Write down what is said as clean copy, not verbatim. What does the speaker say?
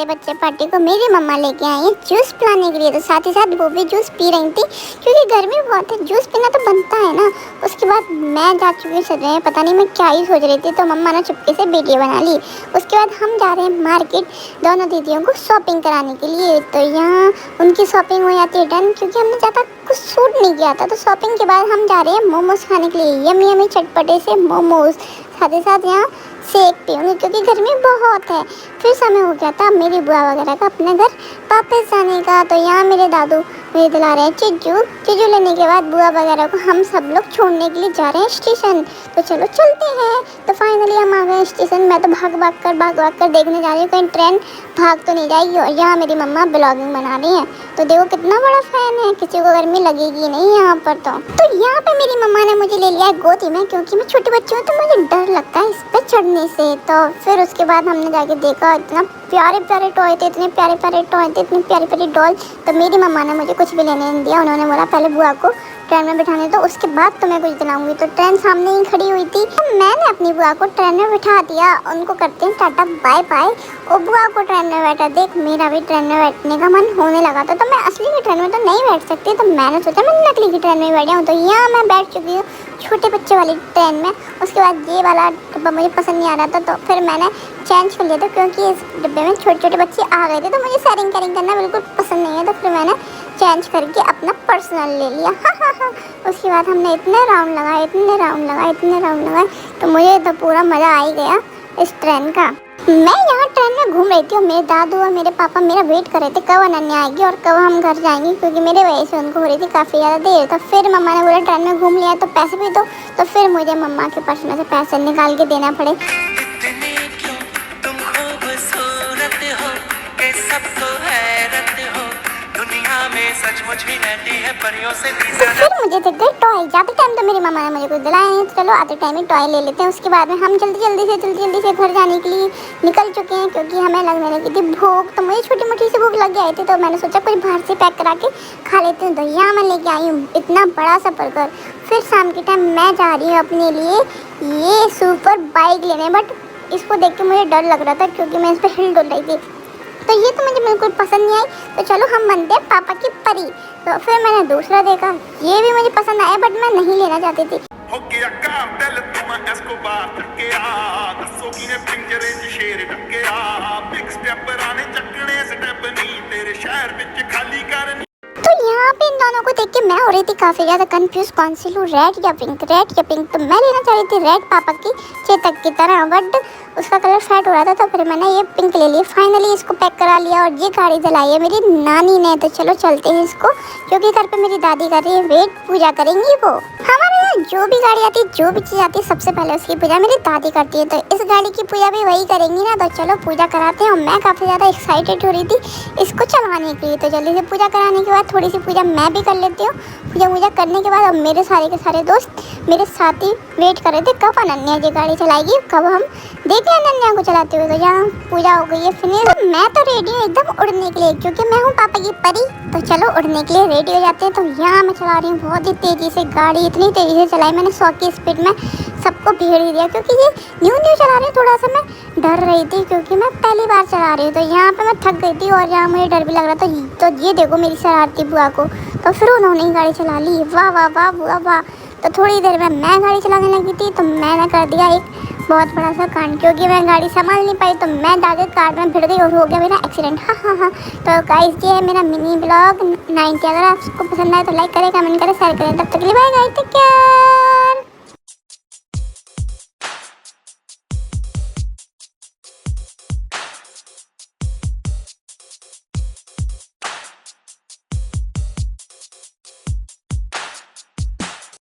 बड़े बच्चे पार्टी को मेरी मम्मा लेके आई है जूस पिलाने के लिए। तो साथ ही साथ वो भी जूस पी रही थी क्योंकि गर्मी बहुत है, जूस पीना तो बनता है ना। उसके बाद मैं जा चुकी हूँ सजने, पता नहीं मैं क्या ही सोच रही थी, तो मम्मा ने चुपके से वीडियो बना ली। उसके बाद हम जा रहे हैं मार्केट दोनों दीदियों को शॉपिंग कराने के लिए। तो यहाँ उनकी शॉपिंग हो जाती है डन, क्योंकि हमने ज़्यादा कुछ सूट नहीं किया था। तो शॉपिंग के बाद हम जा रहे हैं मोमोज खाने के लिए, यमी यमी चटपटे से मोमोज। साथ ही साथ यहाँ सेक पीऊँगी क्योंकि गर्मी बहुत है। फिर समय हो गया था मेरी बुआ वगैरह का अपने घर वापस जाने का। तो यहाँ मेरे दादू मुझे दिला रहे हैं चिज्जू लेने के बाद बुआ वगैरह को हम सब लोग छोड़ने के लिए जा रहे हैं स्टेशन। तो चलो चलते हैं। तो फाइनली हम आ गए स्टेशन। मैं तो भाग भाग कर देखने जा रही हूँ कहीं ट्रेन भाग तो नहीं जाएगी। और यहाँ मेरी मम्मा ब्लॉगिंग बना रही है, तो देखो कितना बड़ा फैन है, किसी को गर्मी लगेगी नहीं यहाँ पर। तो यहाँ पे मेरी मम्मा ने मुझे ले लिया है गोदी में, क्योंकि मैं छोटी बच्ची हूँ तो मुझे डर लगता है इस पर चढ़ने से। तो फिर उसके बाद हमने जाके देखा, इतना प्यारे प्यारे टॉय थे, इतने प्यारे प्यारे टॉय थे, इतनी प्यारी प्यारी डॉल। तो मेरी मम्मा ने मुझे कुछ भी लेने नहीं दिया। उन्होंने बोला पहले बुआ को ट्रेन में बिठाने दो, उसके बाद तुम्हें कुछ दिलाऊंगी। तो ट्रेन सामने ही खड़ी हुई थी, तो मैंने अपनी बुआ को ट्रेन में बिठा दिया। उनको करते हैं टाटा बाय बाय। और बुआ को ट्रेन में बैठा देख मेरा भी ट्रेन में बैठने का मन होने लगा था। तो मैं असली की ट्रेन में तो नहीं बैठ सकती, तो मैंने सोचा मैं नकली की ट्रेन में बैठ जाऊँ। तो यहाँ मैं बैठ चुकी हूँ छोटे बच्चे वाली ट्रेन में। उसके बाद ये वाला डब्बा मुझे पसंद नहीं आ रहा था, तो फिर मैंने चेंज कर लिया था, क्योंकि इस डब्बे में छोटे छोटे बच्चे आ गए थे। तो मुझे शेयरिंग कैरिंग करना बिल्कुल पसंद नहीं है, तो फिर मैंने चेंज करके अपना पर्सनल ले लिया। उसके बाद हमने इतने राउंड लगाए, तो मुझे तो पूरा मज़ा आ ही गया इस ट्रेन का। मैं यहाँ ट्रेन में घूम रही थी और मेरे दादू और मेरे पापा मेरा वेट कर रहे थे कब अनन्या आएगी और कब हम घर जाएंगे, क्योंकि मेरे वजह से उनको हो रही थी काफ़ी ज़्यादा देर। तो फिर मम्मा ने बोला ट्रेन में घूम लिया तो पैसे भी दो। तो फिर मुझे मम्मा के पर्स में से पैसे निकाल के देना पड़े। तो फिर मुझे दिख गई टॉय। जाते टाइम तो मेरी मम्मा ने मुझे कुछ दिलाया नहीं, तो चलो आते टाइम ही टॉय ले लेते हैं। उसके बाद में हम जल्दी से घर जाने के लिए निकल चुके हैं, क्योंकि हमें लगने लगी थी भूख। तो मुझे छोटी मोटी सी भूख लग गई थी, तो मैंने सोचा कुछ बाहर से पैक करा के खा लेते हैं। तो यहाँ मैं लेके आई हूँ इतना बड़ा सा बर्गर। फिर शाम के टाइम मैं जा रही हूँ अपने लिए ये सुपर बाइक लेने, बट इसको देख के मुझे डर लग रहा था, क्योंकि मैं इस पर हिल डुल रही थी। तो ये तो मुझे बिल्कुल पसंद नहीं आई। तो चलो हम बनते हैं पापा की परी। तो फिर मैंने दूसरा देखा, ये भी मुझे पसंद आया, बट मैं नहीं लेना चाहती थी। तो यहाँ पे इन दोनों को देख के मैं हो रही थी काफ़ी ज़्यादा कंफ्यूज, कौन सी लूँ, रेड या पिंक। तो मैं लेना चाह रही थी रेड पापा की चेतक की तरह, बट उसका कलर फेड हो रहा था, तो फिर मैंने ये पिंक ले लिया। फाइनली इसको पैक करा लिया और ये गाड़ी दिलाई है मेरी नानी ने। तो चलो चलते हैं इसको, क्योंकि घर पे मेरी दादी कर रही है वेट, पूजा करेंगी वो। हमारे यहाँ जो भी गाड़ी आती है, जो भी चीज़ आती है, सबसे पहले उसकी पूजा मेरी दादी करती है। तो इस गाड़ी की पूजा भी वही करेंगी ना, तो चलो पूजा कराते हैं। और मैं काफ़ी ज़्यादा एक्साइटेड हो रही थी इसको चलाने के लिए। तो जल्दी से पूजा कराने के बाद थोड़ी सी पूजा मैं भी कर लेती हूँ। पूजा करने के बाद अब मेरे सारे के सारे दोस्त मेरे साथ ही वेट कर रहे थे कब अनन्या जी गाड़ी चलाएगी, कब हम देखें अनन्या को चलाते हुए। तो यहाँ पूजा हो गई है फिनिश। तो मैं तो रेडी हूँ एकदम उड़ने के लिए, क्योंकि मैं हूँ पापा की परी। तो चलो उड़ने के लिए रेडी हो जाते हैं। तो यहाँ मैं चला रही हूँ बहुत ही तेज़ी से गाड़ी, इतनी तेज़ी से चलाई मैंने 100 की स्पीड में सबको भेड़ ही दिया, क्योंकि ये न्यू चला रही हूँ। थोड़ा सा मैं डर रही थी, क्योंकि मैं पहली बार चला रही हूँ। तो यहाँ पे मैं थक गई थी और यहाँ मुझे डर भी लग रहा था। तो ये देखो मेरी शरारती बुआ को, तो फिर उन्होंने ही गाड़ी चला ली। वाह वाह वाह बुआ वाह। तो थोड़ी देर में मैं गाड़ी चलाने लगी थी, तो मैंने कर दिया एक बहुत बड़ा सा कांड, क्योंकि मैं गाड़ी संभाल नहीं पाई। तो मैं जाकर कार में भिड़ गई और हो गया मेरा एक्सीडेंट। हाँ। तो गाइस ये है मेरा मिनी ब्लॉग 90। अगर आपको पसंद आए तो लाइक करें, कमेंट करें, शेयर करें। तब तक के लिए बाय गाइस, टेक केयर।